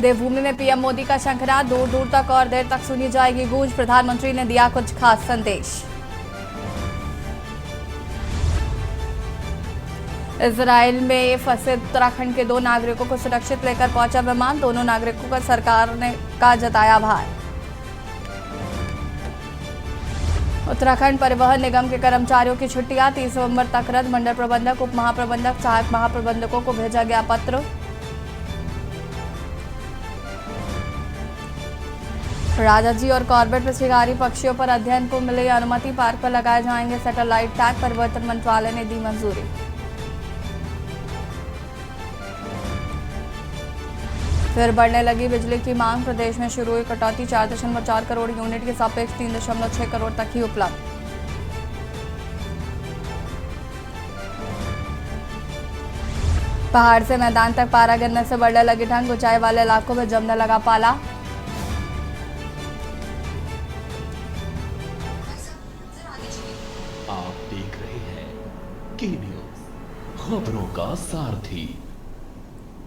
देवभूमि में पीएम मोदी का शंखनाद, दूर दूर तक और देर तक सुनी जाएगी गूंज। प्रधानमंत्री ने दिया कुछ खास संदेश। इजराइल में फंसे उत्तराखंड के 2 नागरिकों को सुरक्षित लेकर पहुंचा विमान। दोनों नागरिकों का सरकार ने का जताया आभार। उत्तराखंड परिवहन निगम के कर्मचारियों की छुट्टियां 30 नवंबर तक रद्द। मंडल प्रबंधक, उप महाप्रबंधक, सहायक महाप्रबंधकों को भेजा गया पत्र। राजाजी और कॉर्बेट में शिकारी पक्षियों पर अध्ययन को मिली अनुमति। पार्क पर लगाए जाएंगे सैटेलाइट टैग। परिवहन मंत्रालय ने दी मंजूरी। फिर बढ़ने लगी बिजली की मांग। प्रदेश में शुरू हुई कटौती। 4.4 करोड़ यूनिट के सापेक्ष 3.6 करोड़ तक ही उपलब्ध। पहाड़ से मैदान तक पारा गिरने से बढ़ने लगी ठंड। ऊंचाई वाले इलाकों में जमने लगा पाला। आप देख रहे हैं के न्यूज़, खबरों का सारथी।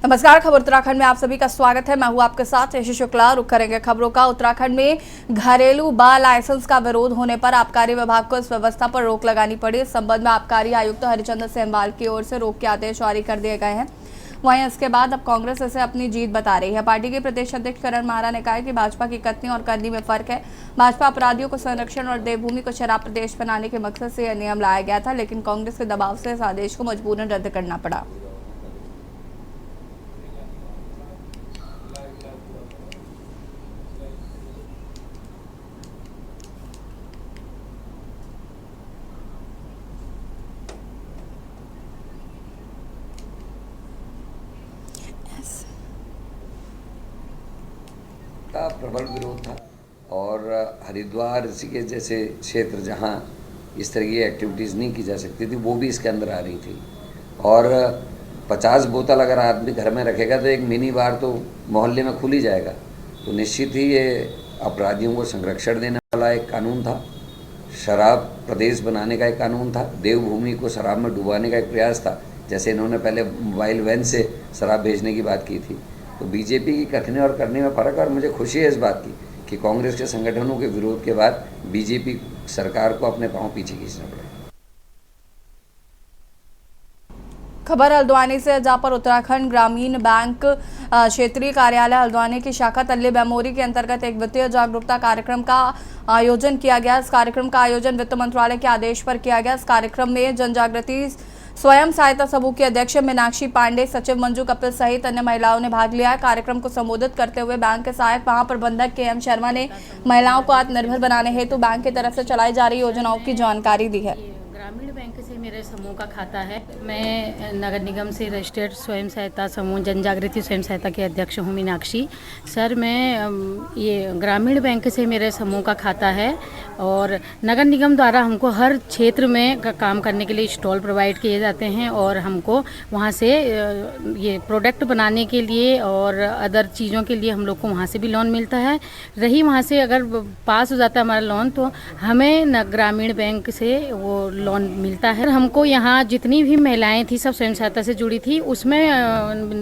नमस्कार, खबर उत्तराखंड में आप सभी का स्वागत है। मैं हूं आपके साथ यशी शुक्ला। रुक करेंगे खबरों का। उत्तराखंड में घरेलू बार लाइसेंस का विरोध होने पर आबकारी विभाग को इस व्यवस्था पर रोक लगानी पड़ी। इस संबंध में आबकारी आयुक्त हरिचंद्र सेमवाल की ओर से रोक के आदेश जारी कर दिए गए हैं। वहीं इसके बाद अब कांग्रेस इसे अपनी जीत बता रही है। पार्टी के प्रदेश अध्यक्ष करण माहरा ने कहा कि भाजपा की कथनी और करनी में फर्क है। भाजपा अपराधियों को संरक्षण और देवभूमि को शराब प्रदेश बनाने के मकसद से यह नियम लाया गया था, लेकिन कांग्रेस के दबाव से इस आदेश को मजबूरन रद्द करना पड़ा। का प्रबल विरोध था और हरिद्वार, ऋषिकेश जैसे क्षेत्र जहां इस तरह की एक्टिविटीज़ नहीं की जा सकती थी, वो भी इसके अंदर आ रही थी। और 50 बोतल अगर आदमी घर में रखेगा तो एक मिनी बार तो मोहल्ले में खुल ही जाएगा। तो निश्चित ही ये अपराधियों को संरक्षण देने वाला एक कानून था, शराब प्रदेश बनाने का एक कानून था, देवभूमि को शराब में डुबाने का एक प्रयास था। जैसे इन्होंने पहले मोबाइल वैन से शराब भेजने की बात की थी। तो बीजेपी की कथनी और करने में फ़र्क है। और मुझे खुशी है इस बात की कि कांग्रेस के संगठनों के विरोध के बाद बीजेपी सरकार को अपने पांव पीछे खींचना पड़े। खबर हल्द्वानी से, जहां पर उत्तराखंड ग्रामीण बैंक क्षेत्रीय कार्यालय हल्द्वानी की शाखा तल्ली मेमोरी के अंतर्गत एक वित्तीय जागरूकता कार्यक्रम का आयोजन किया गया। इस कार्यक्रम का आयोजन वित्त मंत्रालय के आदेश पर किया गया। इस कार्यक्रम में जन जागृति स्वयं सहायता समूह की अध्यक्ष मीनाक्षी पांडे, सचिव मंजू कपिल सहित अन्य महिलाओं ने भाग लिया। कार्यक्रम को संबोधित करते हुए बैंक के सहायक महाप्रबंधक के.एम. शर्मा ने महिलाओं को आत्मनिर्भर बनाने हेतु बैंक की तरफ से चलाई जा रही योजनाओं की जानकारी दी है। ग्रामीण बैंक से मेरे समूह का खाता है। मैं नगर निगम से रजिस्टर्ड स्वयं सहायता समूह जन जागृति स्वयं सहायता के अध्यक्ष हूँ मीनाक्षी। सर, मैं ये ग्रामीण बैंक से मेरे समूह का खाता है और नगर निगम द्वारा हमको हर क्षेत्र में काम करने के लिए स्टॉल प्रोवाइड किए जाते हैं और हमको वहाँ से ये प्रोडक्ट बनाने के लिए और अदर चीज़ों के लिए हम लोग को वहाँ से भी लोन मिलता है। रही वहाँ से अगर पास हो जाता है हमारा लोन तो हमें ग्रामीण बैंक से वो लोन मिलता है। हमको यहाँ जितनी भी महिलाएं थी सब स्वयं सहायता से जुड़ी थी, उसमें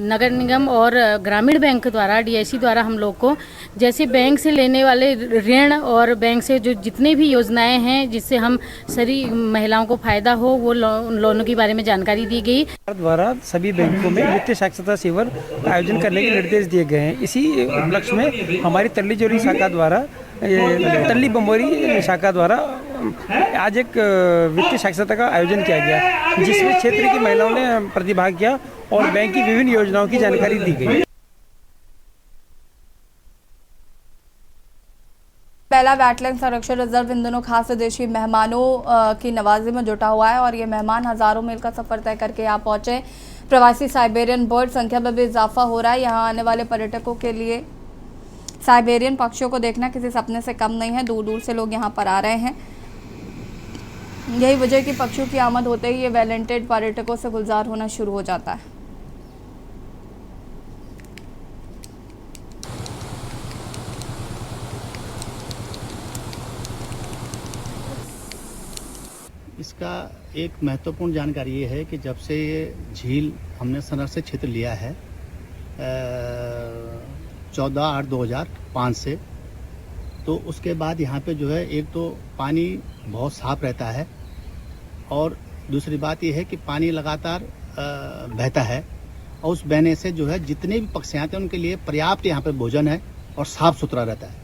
नगर निगम और ग्रामीण बैंक द्वारा डीआईसी द्वारा हम लोग को जैसे बैंक से लेने वाले ऋण और बैंक से जो जितने भी योजनाएं हैं जिससे हम सभी महिलाओं को फायदा हो वो लोनों के बारे में जानकारी दी गई। द्वारा सभी बैंकों में वित्तीय साक्षरता शिविर आयोजन करने के निर्देश दिए गए हैं। इसी उपलक्ष्य में हमारी तल्ली जोरी शाखा द्वारा, तल्ली बमोरी शाखा द्वारा आज एक वित्तीय साक्षरता का आयोजन किया गया, जिसमें क्षेत्र की महिलाओं ने प्रतिभाग किया और बैंक की विभिन्न योजनाओं की जानकारी दी गई। पहला वेटलैंड संरक्षण रिजर्व इन दिनों खास विदेशी मेहमानों की नवाजी में जुटा हुआ है और ये मेहमान हजारों मील का सफर तय करके यहाँ पहुंचे। प्रवासी साइबेरियन बर्ड संख्या में भी इजाफा हो रहा है। यहाँ आने वाले पर्यटकों के लिए साइबेरियन पक्षियों को देखना किसी सपने से कम नहीं है। दूर दूर से लोग यहाँ पर आ रहे हैं। यही वजह कि पक्षियों की आमद होते ही ये वैलेंटेड पर्यटकों से गुलजार होना शुरू हो जाता है। इसका एक महत्वपूर्ण जानकारी ये है कि जब से ये झील हमने संरक्षित क्षेत्र लिया है, 14/8/2005 से। तो उसके बाद यहाँ पे जो है एक तो पानी बहुत साफ रहता है और दूसरी बात यह है कि पानी लगातार बहता है और उस बहने से जो है जितने भी पक्षी आते हैं उनके लिए पर्याप्त यहाँ पे भोजन है और साफ सुथरा रहता है।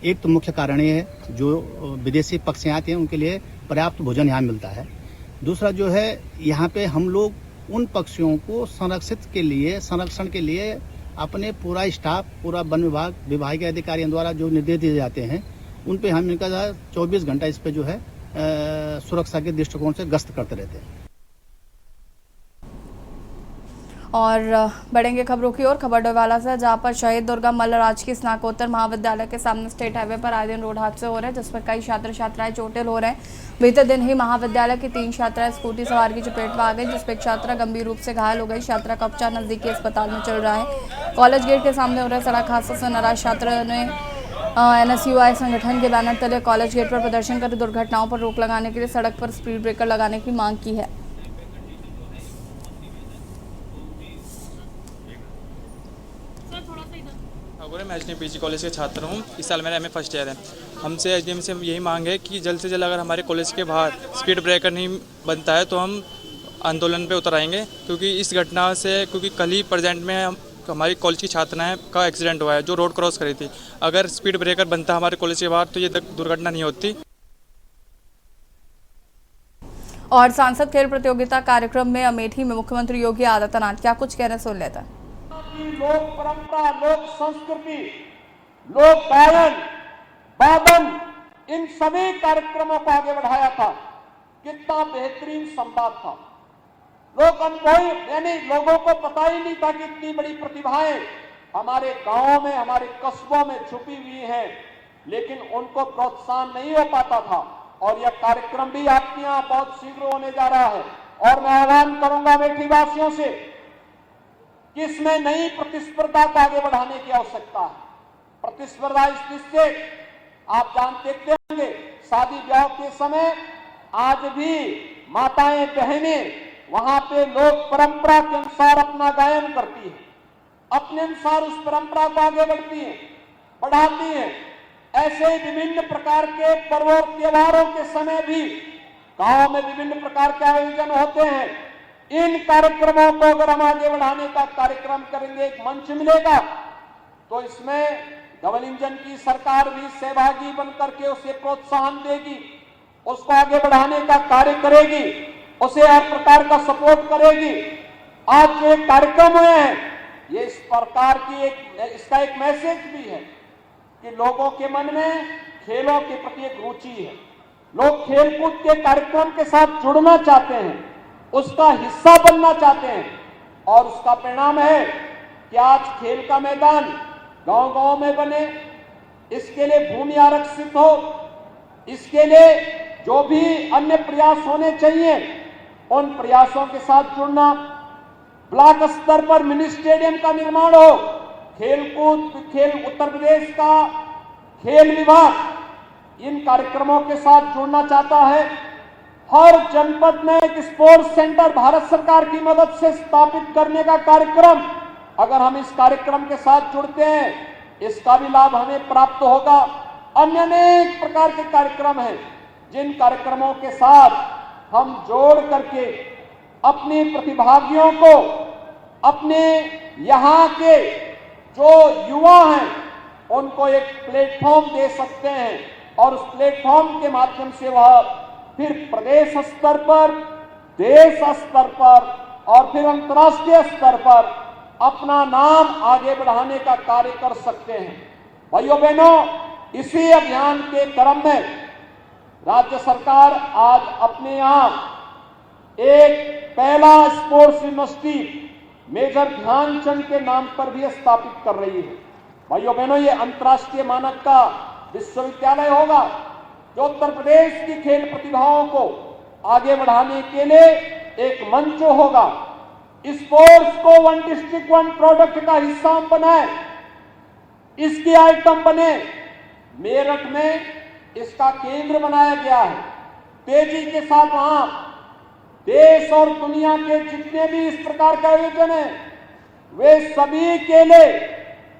एक तो मुख्य कारण ये है जो विदेशी पक्षी आते हैं उनके लिए पर्याप्त भोजन यहाँ मिलता है। दूसरा जो है यहाँ पे हम लोग उन पक्षियों को संरक्षण के लिए अपने पूरा स्टाफ, पूरा वन विभाग के अधिकारियों द्वारा जो निर्देश दिए जाते हैं उन पे हम इनका 24 घंटा इस पे जो है सुरक्षा के दृष्टिकोण से गश्त करते रहते हैं। और बढ़ेंगे खबरों की ओर। खबर डोईवाला से, जहां पर शहीद दुर्गा मल्ल राजकीय स्नातकोत्तर महाविद्यालय के सामने स्टेट हाईवे पर आए दिन रोड हादसे हो रहे हैं, जिसमें कई छात्र छात्राएं चोटिल हो रहे हैं। बीते दिन ही महाविद्यालय की 3 छात्राएं स्कूटी सवार की चपेट में आ गई, जिसमें एक छात्रा गंभीर रूप से घायल हो गई। छात्रा का उपचार नजदीकी अस्पताल में चल रहा है। कॉलेज गेट के सामने हो रहे सड़क हादसे से नाराज छात्र ने NSUI संगठन के बैनर तले कॉलेज गेट पर प्रदर्शन कर दुर्घटनाओं पर रोक लगाने के लिए सड़क पर स्पीड ब्रेकर लगाने की मांग की है। मैं HDM कॉलेज के छात्र हूँ। इस साल मेरा MA फर्स्ट ईयर है। हमसे HDM से यही मांग है कि जल्द से जल्द अगर हमारे कॉलेज के बाहर स्पीड ब्रेकर नहीं बनता है तो हम आंदोलन पे उतर आएंगे, क्योंकि इस घटना से कल ही प्रेजेंट में हमारी कॉलेज की छात्राएं का एक्सीडेंट हुआ है जो रोड क्रॉस करी थी। अगर स्पीड ब्रेकर बनता हमारे कॉलेज के बाहर तो ये दुर्घटना नहीं होती। और सांसद खेल प्रतियोगिता कार्यक्रम में अमेठी में मुख्यमंत्री योगी आदित्यनाथ क्या कुछ कहना सुन लेते हैं। लोक परंपरा, लोक संस्कृति, लोक गायन, वादन, इन सभी कार्यक्रमों को आगे बढ़ाया था। कितना बेहतरीन संवाद था। लोग अनुभवी, यानी लोगों को पता ही नहीं था कि इतनी बड़ी प्रतिभाएं हमारे गांवों में, हमारे कस्बों में छुपी हुई हैं, लेकिन उनको प्रोत्साहन नहीं हो पाता था। और यह कार्यक्रम भी आपके यहाँ बहुत शीघ्र होने जा रहा है। और मैं आह्वान करूंगा अमेठी वासियों से कि इसमें नई प्रतिस्पर्धा को आगे बढ़ाने की आवश्यकता है। प्रतिस्पर्धा इस दृष्टि से आप देखते होंगे शादी ब्याह के समय आज भी माताएं बहनें वहां पे लोक परंपरा के अनुसार अपना गायन करती है, अपने अनुसार उस परंपरा को आगे बढ़ती है, बढ़ाती है। ऐसे ही विभिन्न प्रकार के पर्व और त्योहारों के समय भी गांव में विभिन्न प्रकार के आयोजन होते हैं। इन कार्यक्रमों को अगर हम आगे बढ़ाने का कार्यक्रम करेंगे, एक मंच मिलेगा, तो इसमें डबल इंजन की सरकार भी सहभागी बनकर के उसे प्रोत्साहन देगी, उसको आगे बढ़ाने का कार्य करेगी, उसे हर प्रकार का सपोर्ट करेगी। आज जो एक कार्यक्रम हुए हैं, ये इस प्रकार की इसका एक मैसेज भी है कि लोगों के मन में खेलों के प्रति एक रुचि है। लोग खेलकूद के कार्यक्रम के साथ जुड़ना चाहते हैं, उसका हिस्सा बनना चाहते हैं। और उसका परिणाम है कि आज खेल का मैदान गांव-गांव में बने, इसके लिए भूमि आरक्षित हो, इसके लिए जो भी अन्य प्रयास होने चाहिए उन प्रयासों के साथ जुड़ना। ब्लॉक स्तर पर मिनी स्टेडियम का निर्माण हो, खेल उत्तर प्रदेश का खेल विभाग इन कार्यक्रमों के साथ जुड़ना चाहता है। हर जनपद में एक स्पोर्ट्स सेंटर भारत सरकार की मदद से स्थापित करने का कार्यक्रम, अगर हम इस कार्यक्रम के साथ जुड़ते हैं, इसका भी लाभ हमें प्राप्त होगा। अन्य अनेक प्रकार के कार्यक्रम हैं जिन कार्यक्रमों के साथ हम जोड़ करके अपने प्रतिभागियों को, अपने यहाँ के जो युवा हैं उनको एक प्लेटफॉर्म दे सकते हैं। और उस प्लेटफॉर्म के माध्यम से वह फिर प्रदेश स्तर पर, देश स्तर पर और फिर अंतर्राष्ट्रीय स्तर पर अपना नाम आगे बढ़ाने का कार्य कर सकते हैं। भाइयों बहनों, इसी अभियान के क्रम में राज्य सरकार आज अपने यहाँ एक पहला स्पोर्ट्स यूनिवर्सिटी मेजर ध्यानचंद के नाम पर भी स्थापित कर रही है। भाइयों बहनों, ये अंतर्राष्ट्रीय मानक का विश्वविद्यालय होगा जो उत्तर प्रदेश की खेल प्रतिभाओं को आगे बढ़ाने के लिए एक मंच होगा। स्पोर्ट्स को वन डिस्ट्रिक्ट वन प्रोडक्ट का हिस्सा बनाए, इसकी आइटम बने। मेरठ में इसका केंद्र बनाया गया है। तेजी के साथ वहां देश और दुनिया के जितने भी इस प्रकार के आयोजन हैं, वे सभी के लिए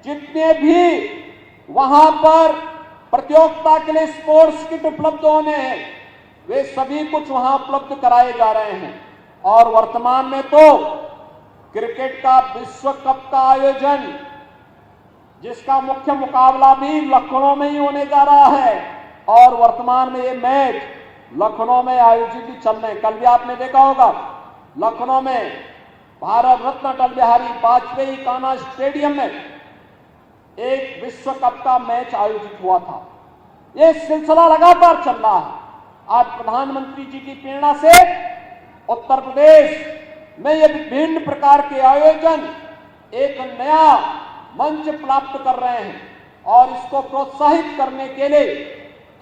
जितने भी वहां पर प्रतियोगिता के लिए स्पोर्ट्स किट उपलब्ध होने हैं वे सभी कुछ वहां उपलब्ध कराए जा रहे हैं। और वर्तमान में तो क्रिकेट का विश्व कप का आयोजन, जिसका मुख्य मुकाबला भी लखनऊ में ही होने जा रहा है, और वर्तमान में ये मैच लखनऊ में आयोजित भी चल रहे हैं। कल भी आपने देखा होगा लखनऊ में भारत रत्न अटल बिहारी वाजपेयी कान्हा स्टेडियम में एक विश्व कप का मैच आयोजित हुआ था। ये सिलसिला लगातार चल रहा है। आज प्रधानमंत्री जी की प्रेरणा से उत्तर प्रदेश में ये विभिन्न प्रकार के आयोजन एक नया मंच प्राप्त कर रहे हैं, और इसको प्रोत्साहित करने के लिए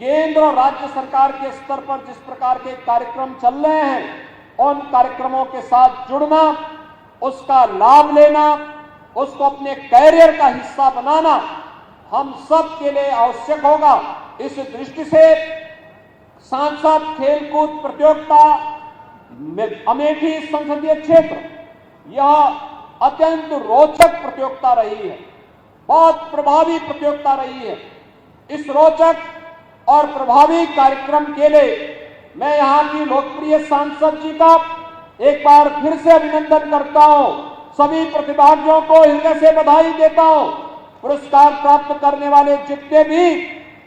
केंद्र और राज्य सरकार के स्तर पर जिस प्रकार के कार्यक्रम चल रहे हैं, उन कार्यक्रमों के साथ जुड़ना, उसका लाभ लेना, उसको अपने कैरियर का हिस्सा बनाना हम सब के लिए आवश्यक होगा। इस दृष्टि से सांसद खेलकूद प्रतियोगिता अमेठी संसदीय क्षेत्र यह अत्यंत रोचक प्रतियोगिता रही है, बहुत प्रभावी प्रतियोगिता रही है। इस रोचक और प्रभावी कार्यक्रम के लिए मैं यहाँ की लोकप्रिय सांसद जी का एक बार फिर से अभिनंदन करता हूँ। सभी प्रतिभागियों को हृदय से बधाई देता हूँ। पुरस्कार प्राप्त करने वाले जितने भी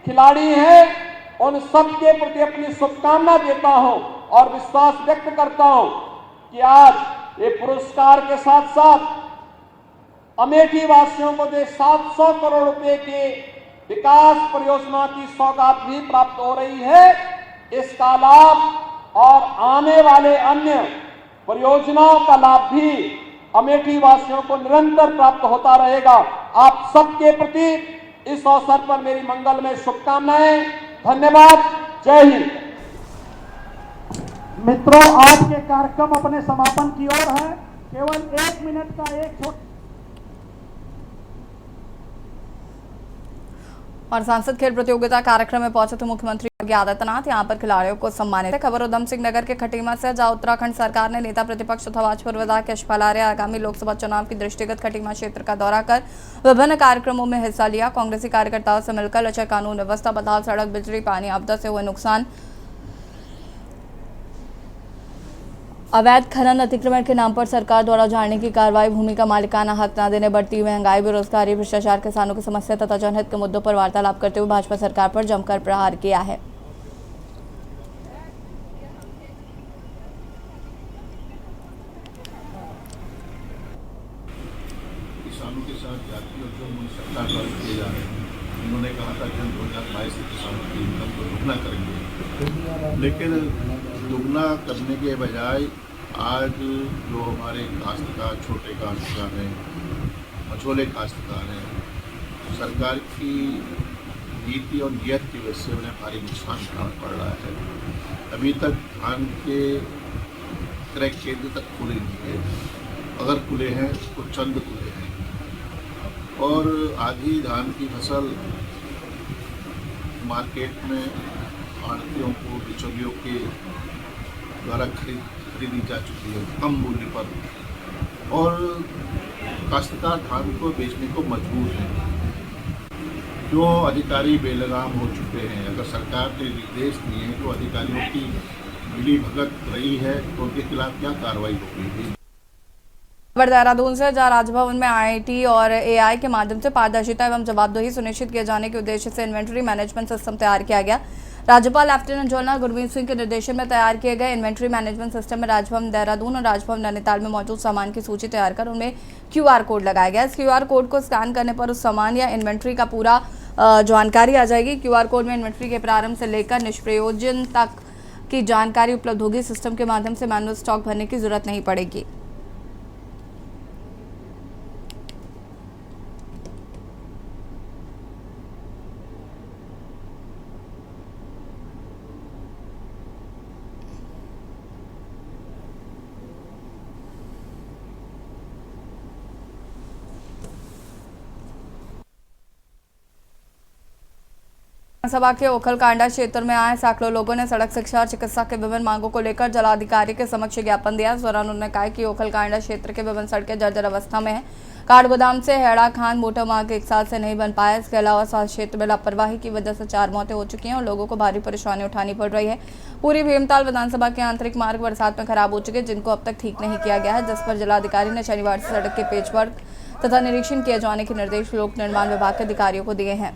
खिलाड़ी हैं उन सब के प्रति अपनी शुभकामना देता हूँ और विश्वास व्यक्त करता हूँ कि आज ये पुरस्कार के साथ साथ अमेठी वासियों को जो 700 करोड़ रुपए के विकास परियोजना की सौगात भी प्राप्त हो रही है, इसका लाभ और आने वाले अन्य परियोजनाओं का लाभ भी अमेठी वासियों को निरंतर प्राप्त होता रहेगा। आप सबके प्रति इस अवसर पर मेरी मंगलमय शुभकामनाएं। धन्यवाद। जय हिंद। मित्रों, आज के कार्यक्रम अपने समापन की ओर है। केवल 1 मिनट का एक और सांसद खेल प्रतियोगिता कार्यक्रम में पहुंचे थे मुख्यमंत्री योगी आदित्यनाथ। यहां पर खिलाड़ियों को सम्मानित। खबर उधम सिंह नगर के खटीमा से, जहां उत्तराखंड सरकार ने नेता प्रतिपक्ष तथा भाजपा विधायक यशपाल आर्य आगामी लोकसभा चुनाव की दृष्टिगत खटीमा क्षेत्र का दौरा कर विभिन्न कार्यक्रमों में हिस्सा लिया। कांग्रेसी कार्यकर्ताओं से मिलकर लचर कानून व्यवस्था, बदहाल सड़क, बिजली, पानी, आपदा से हुए नुकसान, अवैध खनन अतिक्रमण के नाम पर सरकार द्वारा उजाड़ने की कार्रवाई, भूमि का मालिकाना हक न देने, बढ़ती हुई महंगाई, बेरोजगारी, भ्रष्टाचार, किसानों की समस्या तथा जनहित के मुद्दों पर वार्तालाप करते हुए भाजपा सरकार पर जमकर प्रहार किया है। किसानों के साथ जाति और जो सरकार द्वारा किए जा रहे हैं, उन्होंने कहा था कि हम 2022 से किसानों की इनकम को दुगना करेंगे, लेकिन दुगना करने के बजाय आज जो हमारे काश्तकार, छोटे काश्तकार हैं, मझोले काश्तकार हैं, सरकार की नीति और नियत की वजह से उन्हें भारी नुकसान उठाना पड़ रहा है। अभी तक धान के क्रय केंद्र तक खुले नहीं है, अगर खुले हैं तो चंद खुले हैं, और आधी धान की फसल मार्केट में आढ़तियों को, बिचौलियों के द्वारा खरीदी जा चुकी है कम मूल्य पर, और काश्तकार धान को बेचने को मजबूर है। जो अधिकारी बेलगाम हो चुके हैं, अगर सरकार ने निर्देश दिए हैं तो अधिकारियों की मिली भगत रही है तो उनके खिलाफ क्या कार्रवाई होगी। देहरादून से, जहां राजभवन में आईटी और एआई के माध्यम से पारदर्शिता एवं जवाबदेही सुनिश्चित किए जाने के उद्देश्य से इन्वेंट्री मैनेजमेंट सिस्टम तैयार किया गया। राज्यपाल लेफ्टिनेंट जनरल गुरमीत सिंह के निर्देशन में तैयार किए गए इन्वेंट्री मैनेजमेंट सिस्टम में राजभवन देहरादून और राजभवन नैनीताल में मौजूद सामान की सूची तैयार कर उनमें QR कोड लगाया गया। इस QR कोड को स्कैन करने पर उस सामान या इन्वेंट्री का पूरा जानकारी आ जाएगी। QR कोड में इन्वेंट्री के प्रारंभ से लेकर निष्प्रयोजन तक की जानकारी उपलब्ध होगी। सिस्टम के माध्यम से मैनुअल स्टॉक भरने की जरूरत नहीं पड़ेगी। विधानसभा के ओखलकांडा क्षेत्र में आए सैकड़ों लोगों ने सड़क शिक्षा और चिकित्सा के विभिन्न मांगों को लेकर जिलाधिकारी के समक्ष ज्ञापन दिया। इस दौरान उन्होंने कहा कि ओखलकांडा क्षेत्र के विभिन्न सड़कें जर्जर अवस्था में हैं। काठगोदाम से हेड़ा खान मोटर मार्ग 1 साल से नहीं बन पाया। इसके अलावा स्वास्थ्य क्षेत्र में लापरवाही की वजह से 4 मौतें हो चुकी हैं और लोगों को भारी परेशानी उठानी पड़ रही है। पूरी भीमताल विधानसभा के आंतरिक मार्ग बरसात में खराब हो चुके हैं, जिनको अब तक ठीक नहीं किया गया है, जिस पर जिलाधिकारी ने शनिवार से सड़क के पेचवर्क तथा निरीक्षण किए जाने के निर्देश लोक निर्माण विभाग के अधिकारियों को दिए हैं।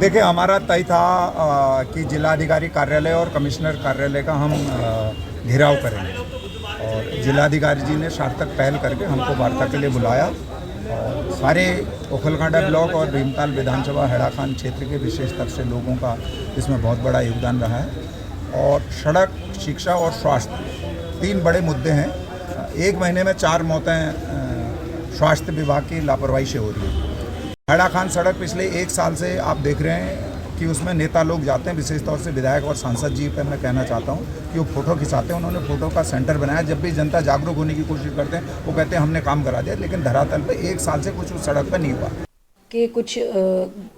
देखिए, हमारा तय था कि जिलाधिकारी कार्यालय और कमिश्नर कार्यालय का हम घेराव करेंगे और जिलाधिकारी जी ने सार्थक पहल करके हमको वार्ता के लिए बुलाया और सारे ओखलकांडा ब्लॉक और भीमताल विधानसभा हेड़ा खान क्षेत्र के विशेष तौर से लोगों का इसमें बहुत बड़ा योगदान रहा है। और सड़क, शिक्षा और स्वास्थ्य 3 बड़े मुद्दे हैं। 1 महीने में 4 मौतें स्वास्थ्य विभाग की लापरवाही से हो रही है। हेड़ा खान सड़क पिछले 1 साल से आप देख रहे हैं कि उसमें नेता लोग जाते हैं, विशेष तौर से विधायक और सांसद जी पर मैं कहना चाहता हूं कि वो फोटो खिंचाते हैं। उन्होंने फोटो का सेंटर बनाया। जब भी जनता जागरूक होने की कोशिश करते हैं वो कहते हैं हमने काम करा दिया, लेकिन धरातल पे 1 साल से कुछ उस सड़क पर नहीं हुआ। कि कुछ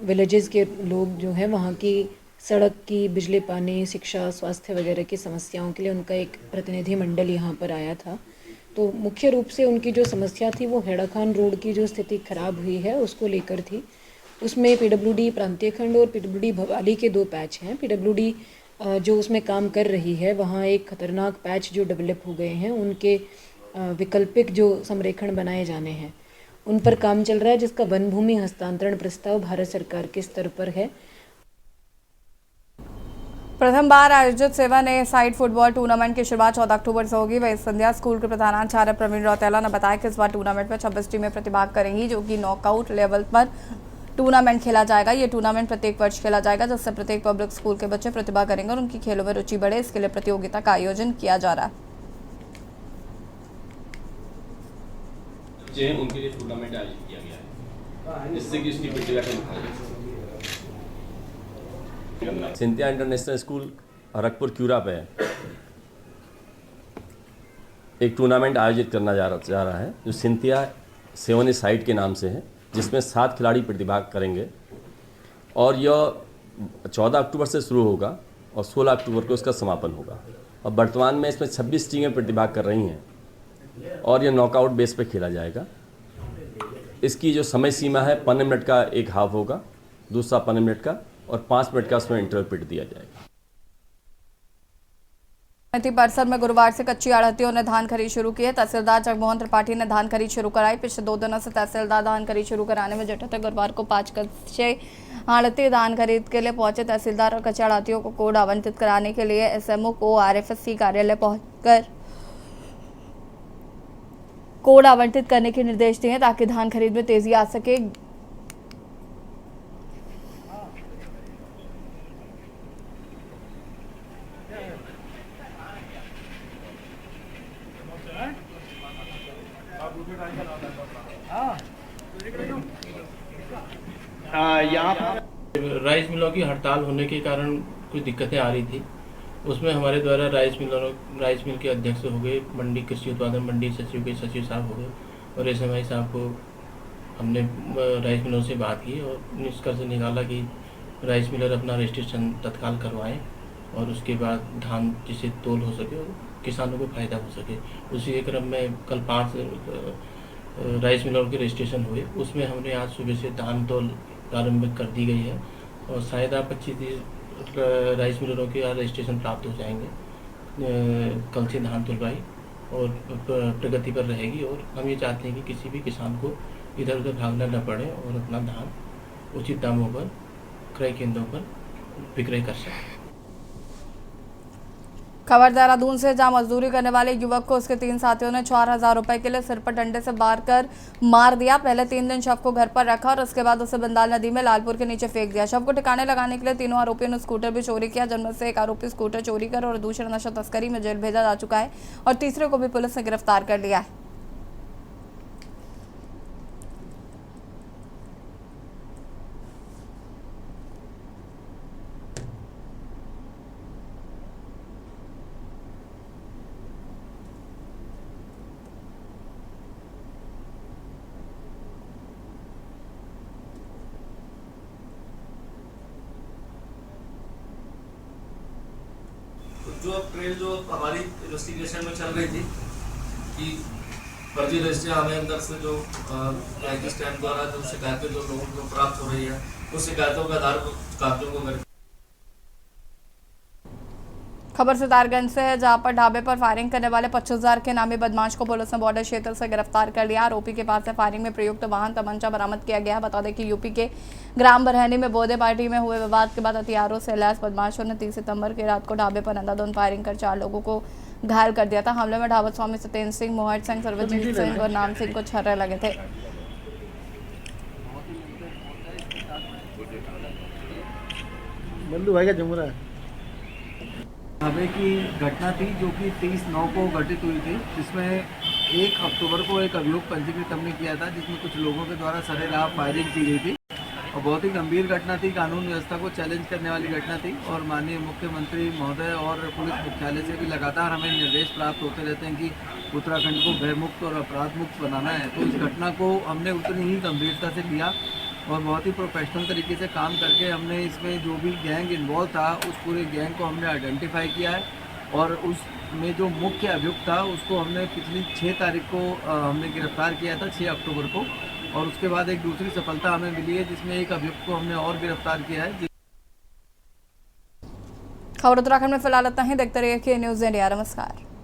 विलेजेस के लोग जो हैं वहाँ की सड़क की, बिजली, पानी, शिक्षा, स्वास्थ्य वगैरह की समस्याओं के लिए उनका एक प्रतिनिधि मंडल यहाँ पर आया था। तो मुख्य रूप से उनकी जो समस्या थी वो हेड़ा खान रोड की जो स्थिति खराब हुई है उसको लेकर थी। उसमें पीडब्ल्यूडी प्रांतीय खंड और पीडब्ल्यूडी भवाली के 2 पैच हैं। पीडब्ल्यूडी जो उसमें काम कर रही है वहाँ एक खतरनाक पैच जो डेवलप हो गए हैं, उनके वैकल्पिक जो संरेखण बनाए जाने हैं उन पर काम चल रहा है, जिसका वन भूमि हस्तांतरण प्रस्ताव भारत सरकार के स्तर पर है। प्रथम बार आयोजित 7A साइड फुटबॉल टूर्नामेंट की शुरुआत 14 अक्टूबर से होगी। वही संध्या स्कूल के प्रधानाचार्य प्रवीण रौतेला ने बताया कि इस बार टूर्नामेंट में 26 टीमें प्रतिभाग करेंगी, जो कि नॉकआउट लेवल पर टूर्नामेंट खेला जाएगा। ये टूर्नामेंट प्रत्येक वर्ष खेला जाएगा, जिससे प्रत्येक पब्लिक स्कूल के बच्चे प्रतिभा करेंगे और उनकी खेलों में रुचि बढ़े। इसके लिए प्रतियोगिता का आयोजन किया जा रहा है। उनके लिए टूर्नामेंट आयोजित किया गया है, जिससे कि उसकी प्रतिभा का सिंथिया इंटरनेशनल स्कूल हरकपुर क्यूरा पे एक टूर्नामेंट आयोजित करना जा रहा है, जो सिंथिया 7A साइड के नाम से है, जिसमें 7 खिलाड़ी प्रतिभाग करेंगे और यह 14 अक्टूबर से शुरू होगा और 16 अक्टूबर को इसका समापन होगा। और वर्तमान में इसमें 26 टीमें प्रतिभाग कर रही हैं और यह नॉकआउट बेस पे खेला जाएगा। इसकी जो समय सीमा है 15 मिनट का एक हाफ होगा, दूसरा 15 मिनट का और 5 मिनट का उसमें इंटरवल पीरियड दिया जाएगा। परिसर में गुरुवार से कच्ची आढ़तियों ने धान खरीद शुरू की है। तहसीलदार जगमोहन त्रिपाठी ने धान खरीद शुरू कराई। पिछले 2 दिनों से तहसीलदार धान खरीद शुरू कराने में जुटे थे। गुरुवार को 5 कच्चे आढ़ती धान खरीद के लिए पहुंचे। तहसीलदार और कच्चे आढ़तियों को कोड आवंटित कराने के लिए SMO को RFSC कार्यालय पहुंचकर कोड आवंटित करने के निर्देश दिए ताकि धान खरीद में तेजी आ सके। राइस मिलों की हड़ताल होने के कारण कुछ दिक्कतें आ रही थी। उसमें हमारे द्वारा राइस मिल के अध्यक्ष हो गए, मंडी कृषि उत्पादन मंडी सचिव के सचिव साहब हो गए और SMI साहब को हमने राइस मिलों से बात की और निष्कर्ष निकाला कि राइस मिलर अपना रजिस्ट्रेशन तत्काल करवाएं और उसके बाद धान जिसे तोल हो सके और किसानों को फ़ायदा हो सके। उसी के क्रम में कल 5 राइस मिलर के रजिस्ट्रेशन हुए। उसमें हमने आज सुबह से धान तोल प्रारंभ कर दी गई है और शायद 25-30 राइस मिलरों के रजिस्ट्रेशन प्राप्त हो जाएंगे। कल से धान तुलवाई और प्रगति पर रहेगी और हम ये चाहते हैं कि किसी भी किसान को इधर उधर भागना न पड़े और अपना धान उचित दामों पर क्रय केंद्रों पर विक्रय कर सकें। खबर देहरादून से, जहां मजदूरी करने वाले युवक को उसके 3 साथियों ने 4000 रुपए के लिए सिर पर डंडे से मार दिया। पहले 3 दिन शव को घर पर रखा और उसके बाद उसे बंदाल नदी में लालपुर के नीचे फेंक दिया। शव को ठिकाने लगाने के लिए तीनों आरोपियों ने स्कूटर भी चोरी किया, जिनमें से एक आरोपी स्कूटर चोरी कर और दूसरा नशा तस्करी में जेल भेजा जा चुका है और तीसरे को भी पुलिस ने गिरफ्तार कर लिया है। जो ट्रेल जो हमारी इन्वेस्टिगेशन में चल रही थी कि फर्जी रजिस्ट्रियाँ हमें अंदर से जो आई स्टैंड द्वारा जो शिकायतें जो लोगों को प्राप्त हो रही है उस शिकायतों के आधार पर कार्यों को खबर सितारगंज से है, जहां पर ढाबे पर फायरिंग करने वाले 25,000 के नामी बदमाश को पुलिस ने बॉर्डर क्षेत्र से गिरफ्तार कर लिया। आरोपी के पास से फायरिंग में प्रयुक्त वाहन तमंचा बरामद किया गया। बता दें कि यूपी के ग्राम बरहनी में बोधे पार्टी में हुए विवाद के बाद हथियारों से लैस बदमाशों ने 30 सितंबर की रात को ढाबे पर अंधाधुंध फायरिंग कर 4 लोगों को घायल कर दिया था। हमले में ढाबा स्वामी सत्येंद्र सिंह, मोहट सिंह, सर्वजीत सिंह और नाम सिंह को छर्रे लगे थे। बंधु भाई का जमुना ढाबे की घटना थी जो कि 30/9 को घटित हुई थी, जिसमें 1 अक्टूबर को एक अभियोग पंजीकृत हमने किया था, जिसमें कुछ लोगों के द्वारा सरेआम फायरिंग की गई थी और बहुत ही गंभीर घटना थी, कानून व्यवस्था को चैलेंज करने वाली घटना थी। और माननीय मुख्यमंत्री महोदय और पुलिस मुख्यालय से भी लगातार हमें निर्देश प्राप्त होते रहते हैं कि उत्तराखंड को भयमुक्त और अपराध मुक्त बनाना है। तो इस घटना को हमने उतनी ही गंभीरता से लिया और बहुत ही प्रोफेशनल तरीके से काम करके हमने इसमें जो भी गैंग इन्वॉल्व था उस पूरे गैंग को हमने आइडेंटिफाई किया है और उसमें जो मुख्य अभियुक्त था उसको हमने पिछली 6 तारीख को हमने गिरफ्तार किया था, 6 अक्टूबर को। और उसके बाद एक दूसरी सफलता हमें मिली है जिसमें एक अभियुक्त को हमने और गिरफ्तार किया है। खबर उत्तराखंड में फिलहाल इतना ही। देखते रहिए न्यूज़ इंडिया। नमस्कार।